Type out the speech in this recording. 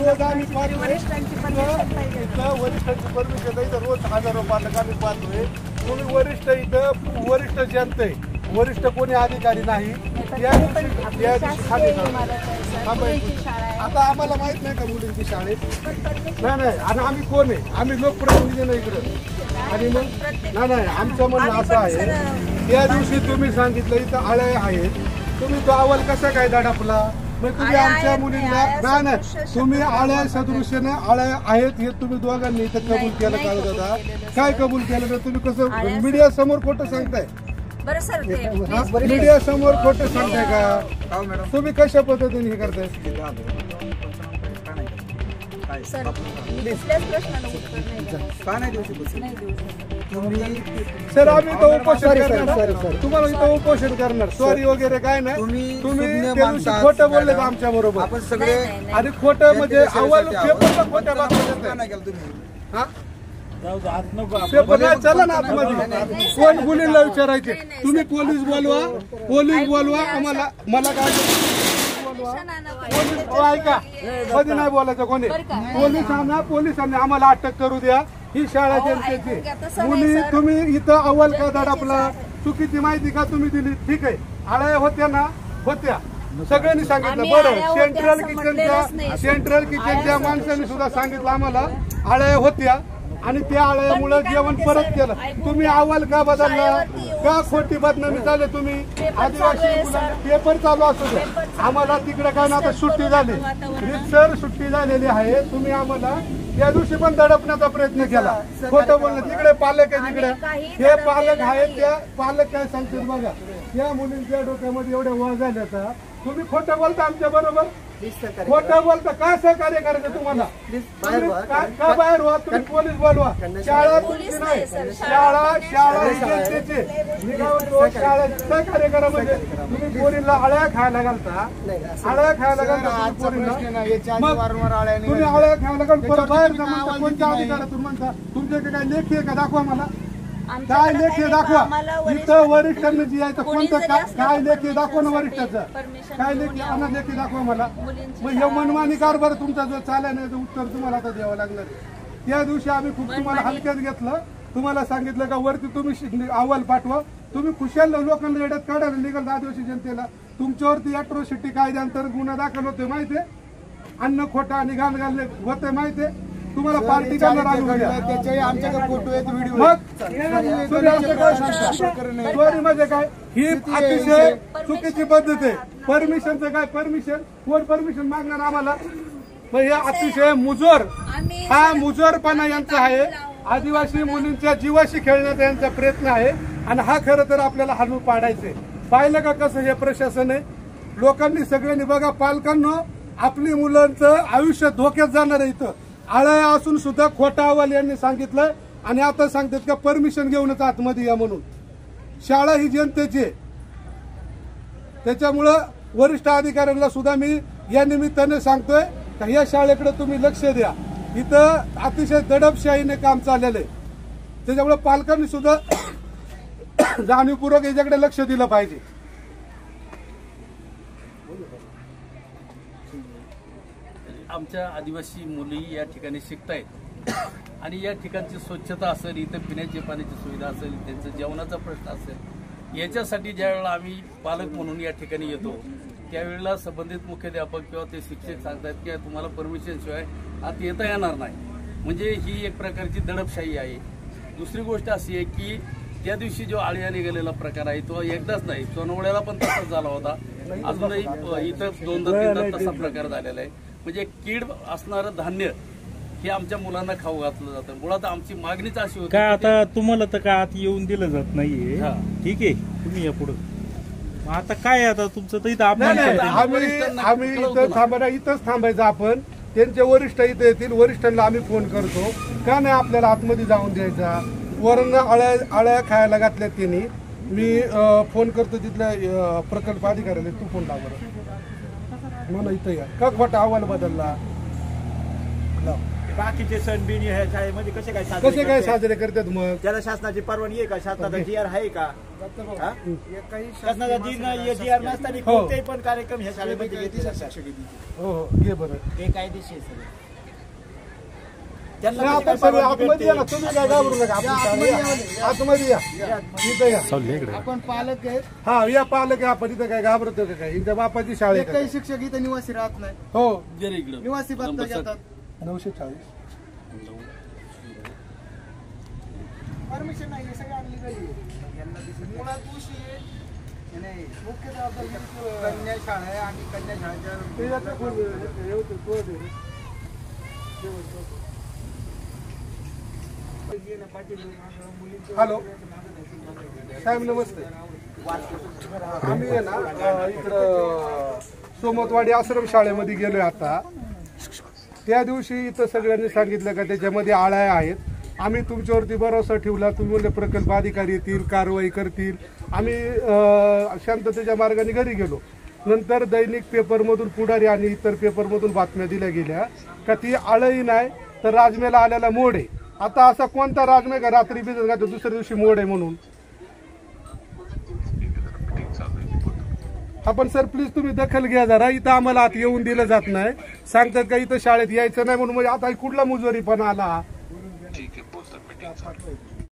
रोज आम्ही पाहतोय इथं वरिष्ठांची परमिशन आहे, इथं रोज हजारो पालक आम्ही पाहतोय. तुम्ही वरिष्ठ इथं वरिष्ठ जनता आहे, वरिष्ठ कोणी अधिकारी नाही. या दिवशी खाली आता आम्हाला माहित नाही का मुलींची शाळेत नाही आणि आम्ही कोण आहे, आम्ही लोकप्रतिनिधी नाही इकडं. आणि मग नाही आमचं म्हणणं असं आहे, त्या दिवशी तुम्ही सांगितलं इथं आळ्या आहेत, तुम्ही तो अहवाल कसा काय दडपला? मग तुम्ही आमच्या मुलींना नाही तुम्ही आळ्या सदृश्याने आळ्या आहेत हे तुम्ही दोघांनी इथं कबूल केलं का दादा? काय कबूल केलं तर तुम्ही कसं मीडिया समोर खोटं सांगताय? मीडिया समोर खोटं सांगताय का तुम्ही? कशा पद्धतीने हे करताय? सर आम्ही तो उपोषण करणार, तुम्हाला इथं उपोषण करणार, सॉरी वगैरे काय नाही. तुम्ही त्या दिवशी खोटं बोलले आमच्या बरोबर आपण सगळे, आणि खोटं म्हणजे अहवाल पेपरला खोट्या बातम्या. चला ना आतमध्ये कोण मुलींना विचारायचे, तुम्ही पोलीस बोलवा आम्हाला. मला काय ऐका कधी नाही बोलायचं कोणी. पोलिसांनी आम्हाला अटक करू द्या. ही शाळा जनतेची मुली तुम्ही इथं अहवाल का दडपला? चुकीची माहिती का तुम्ही दिली? ठीक आहे, आळ्या होत्या ना, होत्या सगळ्यांनी सांगितलं. बरं, सेंट्रल किचनच्या माणसांनी सुद्धा सांगितलं आम्हाला आळ्या होत्या आणि त्या आळ्यामुळे जेवण परत केलं. तुम्ही अहवाल का बदलला? का खोटी बदनामी झाली? तुम्ही आदिवासी पेपर चालू असू द्या, आम्हाला तिकडे काय ना आता सुट्टी झाली, रितसर सुट्टी झालेली आहे. तुम्ही आम्हाला त्या दिवशी पण दडपण्याचा प्रयत्न केला. खोटं बोलणं. तिकडे पालक आहे, तिकडे हे पालक आहेत, त्या पालक काय सांगतील बघा. या मुलींच्या डोक्यामध्ये एवढ्या वळ झाल्याचा तुम्ही खोटं बोलता आमच्या बरोबर, खोटं बोलता. काय सहकार्य करायचं तुम्हाला? का बाहेर व्हा, तुम्ही पोलीस बोलवा. शाळा तुमची नाही, शाळा जनतेची. सहकार्य करा म्हणजे तुम्ही पोरीला आळ्या खायला घालता, आळ्या खायला घालता पोरीला. तुम्ही आळ्या खायला घालून परत बाहेर जा म्हणता. कोणत्या अधिकारातून म्हणता? तुमच्याकडे काय लेखी आहे का? दाखवा मला. काय लेखी दाखवा. इथं वरिष्ठांनी जी आहे कोणतं काय लेखी दाखवा ना वरिष्ठाचं. काय लेखी आणा, लेखी दाखवा मला. मग हे मनमानी कारभार तुमचा जो चालला नाही उत्तर तुम्हाला आता द्यावं लागणार. त्या दिवशी आम्ही खूप तुम्हाला हलक्यात घेतलं. तुम्हाला सांगितलं का वरती तुम्ही अहवाल पाठवा. तुम्ही खुशाल लोकांना येड्यात काढायला निघाल. आदिवासी जनतेला तुमच्यावरती अॅट्रॉसिटी कायद्याअंतर्गत गुन्हा दाखल होतोय माहितीये. अन्न खोटा आणि घाण घालणे होते माहितीये. तुम्हाला पार्टी करणार आमच्याकडे फोटो आहेत, व्हिडिओ. म्हणजे काय ही अतिशय चुकीची पद्धत आहे. परमिशनचं काय परमिशन? कोण परमिशन मागणार आम्हाला? मग हे अतिशय मुजोर, हा मुजोरपणा यांचा आहे. आदिवासी मुलींच्या जीवाशी खेळण्याचा यांचा प्रयत्न आहे आणि हा खरं तर आपल्याला हाणून पाडायचंय. पाहिलं का कसं हे प्रशासन आहे? लोकांनी सगळ्यांनी बघा, पालकांना आपली मुलांचं आयुष्य धोक्यात जाणार आहे. इथं आळ्या असून सुद्धा खोटा अहवाल यांनी सांगितलं आणि आता सांगतात का परमिशन घेऊनच आतमध्ये या म्हणून. शाळा ही जनतेची. त्याच्यामुळं वरिष्ठ अधिकाऱ्यांना सुद्धा मी या निमित्ताने सांगतोय का या शाळेकडे तुम्ही लक्ष द्या. इथं अतिशय दडपशाहीने काम चाललेलं आहे. त्याच्यामुळे पालकांनी सुद्धा जाणीवपूर्वक याच्याकडे लक्ष दिलं पाहिजे. आमच्या आदिवासी मुली या ठिकाणी शिकतायत आणि या ठिकाणची स्वच्छता असेल, इथं पिण्याची पाण्याची सुविधा असेल, त्यांचं जेवणाचा प्रश्न असेल, याच्यासाठी ज्या वेळेला आम्ही पालक म्हणून या ठिकाणी येतो त्यावेळेला संबंधित मुख्याध्यापक किंवा ते शिक्षक सांगतात की तुम्हाला परमिशन शिवाय आत येता येणार नाही. म्हणजे ही एक प्रकारची दडपशाही आहे. दुसरी गोष्ट अशी आहे की त्या दिवशी जो आळ्या निघालेला प्रकार आहे तो एकदाच नाही, सोनवळ्याला पण तसाच झाला होता. अजूनही इथं 2-3 तसा प्रकार झालेला आहे. म्हणजे कीड असणारं धान्य हे आमच्या मुलांना खाऊ घातलं जातं. मुळात आमची मागणीच अशी होती. काय आता तुम्हाला तर काय आत येऊन दिलं जात नाहीये. ठीक आहे, तुम्ही या पुढे. आता काय आता तुमचं तर इथं आम्ही इथं थांबा, इथंच थांबायचं आपण. त्यांचे वरिष्ठ इथे येतील, वरिष्ठांना आम्ही फोन करतो. का नाही आपल्याला आतमध्ये जाऊन द्यायचा? वरून आळ्या खायला घातल्यात त्यांनी. मी फोन करतो तिथल्या प्रकल्प अधिकाऱ्याला. तू फोन लाव बरं मला. इथं या का खोटा अहवाल बदलला? बाकीचे सण बिन ह्या शाळेमध्ये कसे काय कसे काय साजरे करतात मग? त्याला शासनाची परवानगी आहे का? शासनाचा GR आहे का? हा? शासनाचा GR नसताना कोणतेही पण कार्यक्रम ह्या शाळेमध्ये घेतले जातात. हो हो घे बरं. ते कायदेशीर सगळं. त्यांना नाही, कशी काय आपण सगळे परवानगी आतमध्ये या ना, भेटते? तुम्ही काय घाबरू नका. आतमध्ये या, इथं या. आपण पालक आहेत. हा या पालक आहे आपण, इथं काय घाबरतो का काय? इथं बापाची शाळा आहे काही का? शिक्षक इथं निवासी राहत नाही, हो जर इकडं निवासी भत्ता नंबर घेतात. 940. परमिशन नाही, हे सगळं अनलिगल आहे. मुळात दोषी आहे. नाही, मुख्य जबाबदारी कन्या शाळा आहे आणि कन्या शाळेच्या ते याचं कोण येऊ दे, तो दे. हॅलो साहेब नमस्ते. आम्ही आहे ना इकडं सोमतवाडी आश्रम शाळेमध्ये गेलोय आता. त्या दिवशी इथं सगळ्यांनी सांगितलं का त्याच्यामध्ये आळ्या आहेत. आम्ही तुमच्यावरती भरोसा ठेवला, तुम्ही म्हणले प्रकल्प अधिकारी येतील, कारवाई करतील. आम्ही शांततेच्या मार्गाने घरी गेलो. नंतर दैनिक पेपरमधून पुढारी आणि इतर पेपरमधून बातम्या दिल्या गेल्या का ती आळही नाही तर राजमेला आल्याला मोड आहे. आता असा कोणता राजमे का रात्री भिजत घालतो दुसऱ्या दिवशी मोड आहे म्हणून? आपण सर प्लीज तुम्ही दखल घ्या जरा. इथं आम्हाला आत येऊन दिलं जात नाही, सांगतात का इथं शाळेत यायचं नाही म्हणून. म्हणजे आता कुठला मुजोरी पण आला.